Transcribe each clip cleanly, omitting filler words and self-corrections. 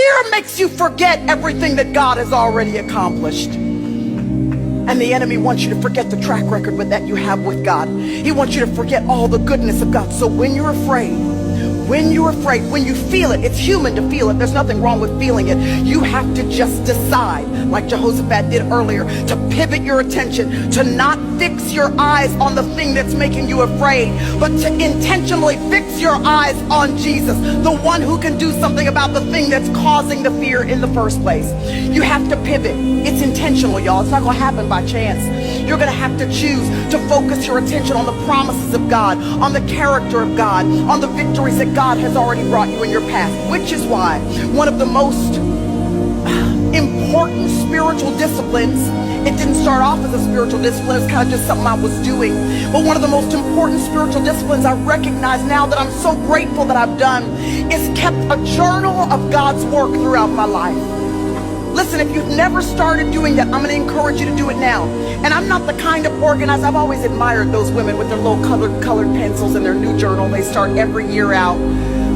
Fear makes you forget everything that God has already accomplished. And the enemy wants you to forget the track record that you have with God. He wants you to forget all the goodness of God. So when you're afraid, when you feel it, it's human to feel it. There's nothing wrong with feeling it. You have to just decide, like Jehoshaphat did earlier, to pivot your attention, to not fix your eyes on the thing that's making you afraid, but to intentionally fix your eyes on Jesus, the one who can do something about the thing that's causing the fear in the first place. You have to pivot. It's intentional, y'all. It's not going to happen by chance. You're going to have to choose to focus your attention on the promises of God, on the character of God, on the victories that God has already brought you in your past, which is why one of the most important spiritual disciplines, it didn't start off as a spiritual discipline, it's kind of just something I was doing, but one of the most important spiritual disciplines I recognize now that I'm so grateful that I've done is kept a journal of God's work throughout my life. Listen, if you've never started doing that, I'm going to encourage you to do it now. And I'm not the kind of organizer. I've always admired those women with their little colored pencils and their new journal. They start every year out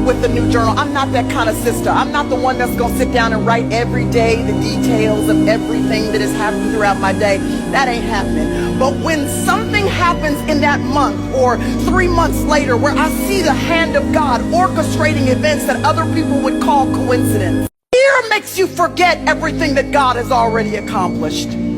with the new journal. I'm not that kind of sister. I'm not the one that's going to sit down and write every day the details of everything that has happened throughout my day. That ain't happening. But when something happens in that month or 3 months later where I see the hand of God orchestrating events that other people would call coincidence, fear makes you forget everything that God has already accomplished.